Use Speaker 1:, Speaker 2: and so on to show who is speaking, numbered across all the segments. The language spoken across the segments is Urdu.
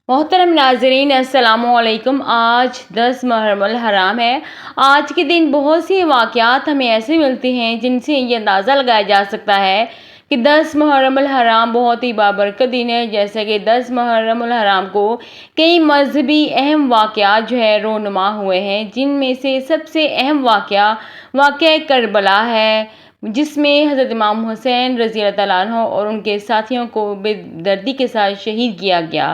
Speaker 1: محترم ناظرین السلام علیکم۔ آج 10 محرم الحرام ہے۔ آج کے دن بہت سے واقعات ہمیں ایسے ملتے ہیں جن سے یہ اندازہ لگایا جا سکتا ہے کہ 10 محرم الحرام بہت ہی بابرکت دن ہے۔ جیسے کہ 10 محرم الحرام کو کئی مذہبی اہم واقعات رونما ہوئے ہیں، جن میں سے سب سے اہم واقعہ کربلا ہے، جس میں حضرت امام حسین رضی اللہ تعالیٰ عنہ اور ان کے ساتھیوں کو بے دردی کے ساتھ شہید کیا گیا۔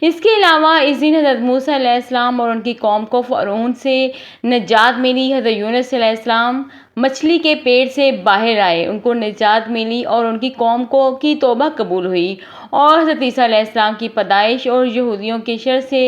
Speaker 1: اس کے علاوہ اس دن حضرت موسیٰ علیہ السلام اور ان کی قوم کو فرعون سے نجات ملی۔ حضرت یونس علیہ السلام مچھلی کے پیٹ سے باہر آئے، ان کو نجات ملی اور ان کی قوم کی توبہ قبول ہوئی، اور حضرت عیسیٰ علیہ السلام کی پیدائش اور یہودیوں کے شر سے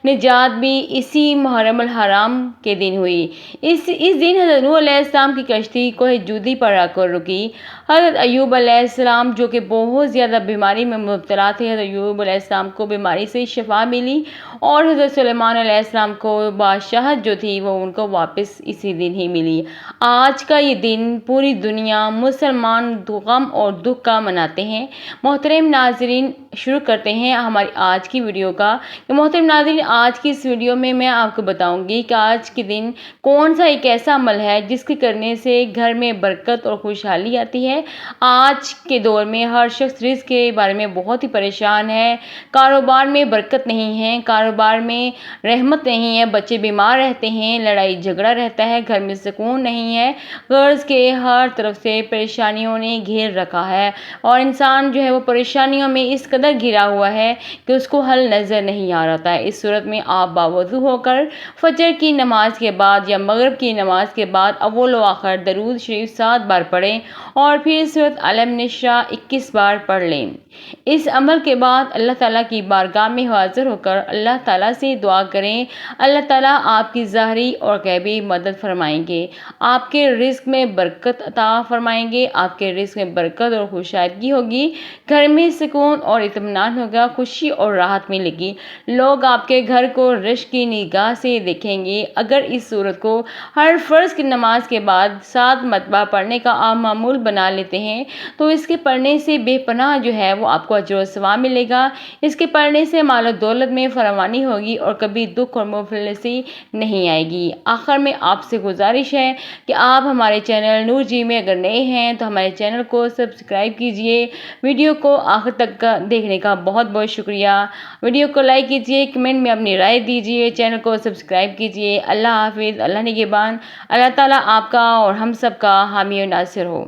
Speaker 1: نجات بھی اسی محرم الحرام کے دن ہوئی۔ اس دن حضرت نوح علیہ السلام کی کشتی کوہ جودی پر آ کر رکی۔ حضرت ایوب علیہ السلام جو کہ بہت زیادہ بیماری میں مبتلا تھے، حضرت ایوب علیہ السلام کو بیماری سے شفا ملی، اور حضرت سلیمان علیہ السلام کو بادشاہت جو تھی وہ ان کو واپس اسی دن ہی ملی۔ آج کا یہ دن پوری دنیا مسلمان غم اور دکھ کا مناتے ہیں۔ محترم ناظرین، شروع کرتے ہیں ہماری آج کی ویڈیو کا۔ محترم ناظرین، آج کی اس ویڈیو میں آپ کو بتاؤں گی کہ آج کے دن کون سا ایک ایسا عمل ہے جس کے کرنے سے گھر میں برکت اور خوشحالی آتی ہے۔ آج کے دور میں ہر شخص رزق کے بارے میں بہت ہی پریشان ہے، کاروبار میں برکت نہیں ہے، کاروبار میں رحمت نہیں ہے، بچے بیمار رہتے ہیں، لڑائی جھگڑا رہتا ہے، گھر میں سکون نہیں ہے، غرض کے ہر طرف سے پریشانیوں نے گھیر رکھا ہے، اور انسان وہ پریشانیوں میں اس قدر گھرا ہوا ہے کہ اس کو حل نظر نہیں آ رہا ہے۔ اس صورت میں آپ باوضو ہو کر فجر کی نماز کے بعد یا مغرب کی نماز کے بعد اول و آخر درود شریف 7 بار پڑھیں، اور پھر سورۃ الم نشاء 21 بار پڑھ لیں۔ اس عمل کے بعد اللہ تعالیٰ کی بارگاہ میں حاضر ہو کر اللہ تعالیٰ سے دعا کریں۔ اللہ تعالیٰ آپ کی ظاہری اور غیبی مدد فرمائیں گے، آپ کے رزق میں برکت عطا فرمائیں گے، آپ کے رزق میں برکت اور خوشحالی ہوگی، گھر میں سکون اور اطمینان ہوگا، خوشی اور راحت ملے گی، لوگ آپ کے گھر کو رشک کی نگاہ سے دیکھیں گے۔ اگر اس صورت کو ہر فرض کی نماز کے بعد 7 مرتبہ پڑھنے کا آپ معمول بنا لیتے ہیں تو اس کے پڑھنے سے بے پناہ وہ آپ کو اجر و ثواب ملے گا۔ اس کے پڑھنے سے مال و دولت میں فراوانی ہوگی اور کبھی دکھ اور مفلسی نہیں آئے گی۔ آخر میں آپ سے گزارش ہے کہ آپ ہمارے چینل نور جی میں اگر نئے ہیں تو ہمارے چینل کو سبسکرائب کیجئے۔ ویڈیو کو آخر تک دیکھنے کا بہت بہت شکریہ۔ ویڈیو کو لائک کیجئے، کمنٹ میں اپنی رائے دیجئے، چینل کو سبسکرائب کیجئے۔ اللہ حافظ، اللہ نگہبان، اللہ تعالیٰ آپ کا اور ہم سب کا حامی و ناصر ہو۔